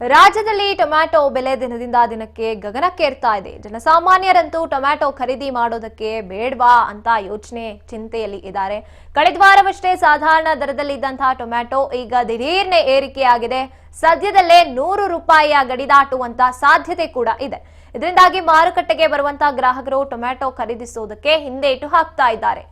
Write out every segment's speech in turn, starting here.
ರಾಜ್ಯದಲ್ಲಿ ಟೊಮ್ಯಾಟೊ ಬೆಲೆ ದಿನದಿಂದ ದಿನಕ್ಕೆ ಗಗನಕ್ಕೇರ್ತಾ ಇದೆ. ಜನಸಾಮಾನ್ಯರಂತೂ ಟೊಮ್ಯಾಟೊ ಖರೀದಿ ಮಾಡೋದಕ್ಕೆ ಬೇಡವಾ ಅಂತ ಚಿಂತೆಯಲ್ಲಿ ಇದ್ದಾರೆ. ಕಳೆದ ವಾರವಷ್ಟೇ ಸಾಧಾರಣ ದರದಲ್ಲಿದ್ದಂತಹ ಟೊಮ್ಯಾಟೊ ಈಗ ದಿಢೀರ್ನೆ ಏರಿಕೆಯಾಗಿದೆ. ಸದ್ಯದಲ್ಲೇ 100 ರೂಪಾಯಿಯ ಗಡಿ ದಾಟುವಂತ ಸಾಧ್ಯತೆ ಕೂಡ ಇದೆ. ಇದರಿಂದಾಗಿ ಮಾರುಕಟ್ಟೆಗೆ ಬರುವಂತಹ ಗ್ರಾಹಕರು ಟೊಮ್ಯಾಟೊ ಖರೀದಿಸುವುದಕ್ಕೆ ಹಿಂದೇಟು ಹಾಕ್ತಾ ಇದ್ದಾರೆ.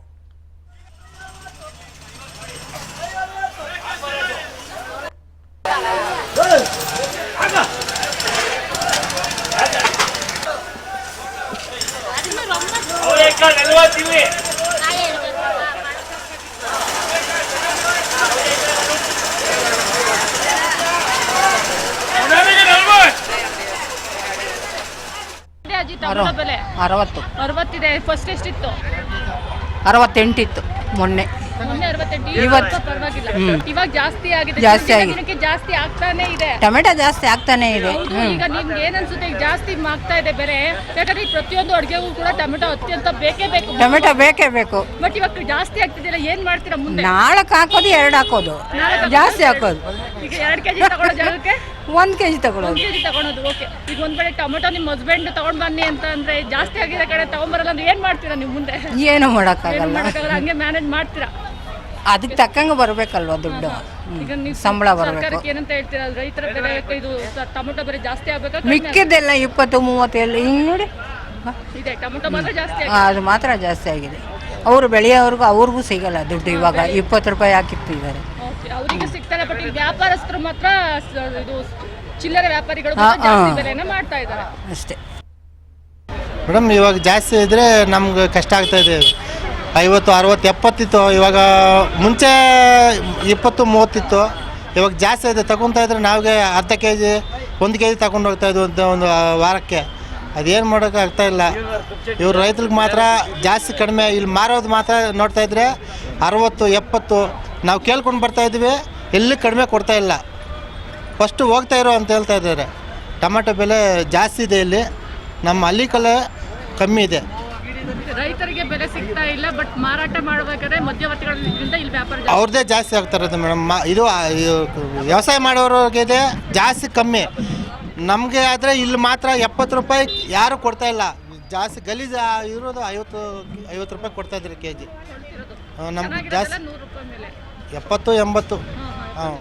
ಬೆಲೆ 60 ಇದೆ. ಫಸ್ಟ್ ಎಷ್ಟಿತ್ತು? 68 ಇತ್ತು ಮೊನ್ನೆ. 68. ಪರವಾಗಿಲ್ಲ. ಇವಾಗ ಜಾಸ್ತಿ ಆಗಿದೆ. ಜಾಸ್ತಿ ಆಗ್ತಾನೆ ಇದೆ. ಟೊಮೆಟೊ ಜಾಸ್ತಿ ಆಗ್ತಾನೆ ಇದೆ. ಈಗ ನಿಮ್ಗೆ ಏನ್ ಅನ್ಸುತ್ತೆ? ಈಗ ಜಾಸ್ತಿ ಆಗ್ತಾ ಇದೆ ಬೆಲೆ. ಯಾಕಂದ್ರೆ ಪ್ರತಿಯೊಂದು ಅಡುಗೆಗೂ ಕೂಡ ಟೊಮೆಟೊ ಅತ್ಯಂತ ಬೇಕೇ ಬೇಕು. ಟೊಮೆಟೊ ಬೇಕೇ ಬೇಕು. ಬಟ್ ಇವಾಗ ಜಾಸ್ತಿ ಆಗ್ತಿದಿಲ್ಲ, ಏನ್ ಮಾಡ್ತೀರಾ ಮುಂದೆ? 4 ಹಾಕೋದು 2 ಹಾಕೋದು, ಜಾಸ್ತಿ ಹಾಕೋದು. ಈಗ 2 ಕೆಜಿ ತಗೊಳ್ಳೋ ಜಾಗಕ್ಕೆ 1 ಕೆಜಿ ತಗೊಳ್ಳೋದು. ತಗೊಳೋದು. ಓಕೆ, ಈಗ ಒಂದ್ ಕಡೆ ಟೊಮೆಟೊ ನಿಮ್ಮ ಹಸ್ಬೆಂಡ್ ತಗೊಂಡ್ ಬನ್ನಿ ಅಂತ ಅಂದ್ರೆ ಜಾಸ್ತಿ ಆಗಿದೆ ಕಡೆ ತಗೊಂಡ್ಬರಲ್ಲ ಅಂದ್ರೆ ಏನ್ ಮಾಡ್ತೀರಾ ನೀವು ಮುಂದೆ? ಏನು ಮಾಡೋಕ್ಕಾಗಲ್ಲ, ಹಂಗೆ ಮ್ಯಾನೇಜ್ ಮಾಡ್ತೀರಾ? ಅದಕ್ಕೆ ತಕ್ಕಂಗೆ ಬರ್ಬೇಕಲ್ವ ದುಡ್ಡು, ಸಂಬಳ ಬರಬೇಕು. ಏನಂತ ಹೇಳ್ತೀರಾ? ರೈತರ ಬೆಲೆ ಇದು ಟೊಮೆಟೊ ಬೆಲೆ ಜಾಸ್ತಿ ಆಗ್ಬೇಕಾ? ಮಿಕ್ಕಿದ್ದೆಲ್ಲ 20-30 ಎಲ್ಲ ಹಿಂಗೆ ನೋಡಿ ಇದೆ. ಟೊಮೆಟೊ ಮಾತ್ರ ಜಾಸ್ತಿ ಅದು ಮಾತ್ರ ಜಾಸ್ತಿ ಆಗಿದೆ. ಅವರು ಬೆಳೆಯೋರ್ಗು ಅವ್ರಿಗೂ ಸಿಗಲ್ಲ ದುಡ್ಡು. ಇವಾಗ 20 ರೂಪಾಯಿ ಹಾಕಿರ್ತಿದ್ದಾರೆ, ಅವರಿಗೆ ಸಿಗ್ತಾರೆ. ಬಟ್ ಈ ವ್ಯಾಪಾರಸ್ಥರು ಮಾತ್ರ ಇದು ಚಿಲ್ಲರೆ ವ್ಯಾಪಾರಿಗಳು ಬೆಲೆನ ಮಾಡ್ತಾ ಇದ್ದಾರೆ ಅಷ್ಟೇ. ಮೇಡಮ್, ಇವಾಗ ಜಾಸ್ತಿ ಇದ್ರೆ ನಮ್ಗೆ ಕಷ್ಟ ಆಗ್ತಾ ಇದೆ. 50, 60, 70 ಇತ್ತು. ಇವಾಗ ಮುಂಚೆ 20-30 ಇತ್ತು. ಇವಾಗ ಜಾಸ್ತಿ ಇದೆ. ತಗೊತಾ ಇದ್ರೆ ನಾವಿಗೆ ಅರ್ಧ ಕೆಜಿ 1 ಕೆಜಿ ತಗೊಂಡು ಹೋಗ್ತಾ ಇದ್ವು ಅಂತ ಒಂದು ವಾರಕ್ಕೆ. ಅದೇನು ಮಾಡೋಕೆ ಆಗ್ತಾ ಇಲ್ಲ. ಇವ್ರು ರೈತರಿಗೆ ಮಾತ್ರ ಜಾಸ್ತಿ ಕಡಿಮೆ, ಇಲ್ಲಿ ಮಾರೋದು ಮಾತ್ರ ನೋಡ್ತಾ ಇದ್ರೆ 60, 70 ನಾವು ಕೇಳ್ಕೊಂಡು ಬರ್ತಾ ಇದ್ವಿ. ಎಲ್ಲಿ ಕಡಿಮೆ ಕೊಡ್ತಾ ಇಲ್ಲ, ಫಸ್ಟು ಹೋಗ್ತಾ ಇರೋ ಅಂತ ಹೇಳ್ತಾ ಇದ್ದಾರೆ. ಟೊಮೆಟೊ ಬೆಲೆ ಜಾಸ್ತಿ ಇದೆ ಇಲ್ಲಿ, ನಮ್ಮ ಹಳ್ಳಿಕಲ್ಲೇ ಕಮ್ಮಿ ಇದೆ. ರೈತರಿಗೆ ಬೆಲೆ ಸಿಗ್ತಾ ಇಲ್ಲ, ಬಟ್ ಮಾರಾಟ ಮಾಡಬೇಕಾದ್ರೆ ಮಧ್ಯವರ್ತಿಗಳಿಂದ ಇಲ್ಲಿ ವ್ಯಾಪಾರ ಅವ್ರದ್ದೇ ಜಾಸ್ತಿ ಆಗ್ತಾರದು ಮೇಡಮ್. ಇದು ವ್ಯವಸಾಯ ಮಾಡೋರಿಗೆ ಇದೆ ಜಾಸ್ತಿ ಕಮ್ಮಿ. ನಮಗೆ ಆದರೆ ಇಲ್ಲಿ ಮಾತ್ರ 70 ರೂಪಾಯಿ ಯಾರು ಕೊಡ್ತಾ ಇಲ್ಲ. ಜಾಸ್ತಿ ಗಲೀಜು ಇರೋದು 50 ರೂಪಾಯಿ ಕೊಡ್ತಾಯಿದ್ರು ಕೆಜಿ. ನಮ್ಗೆ ಜಾಸ್ತಿ 70-80. ಹಾಂ.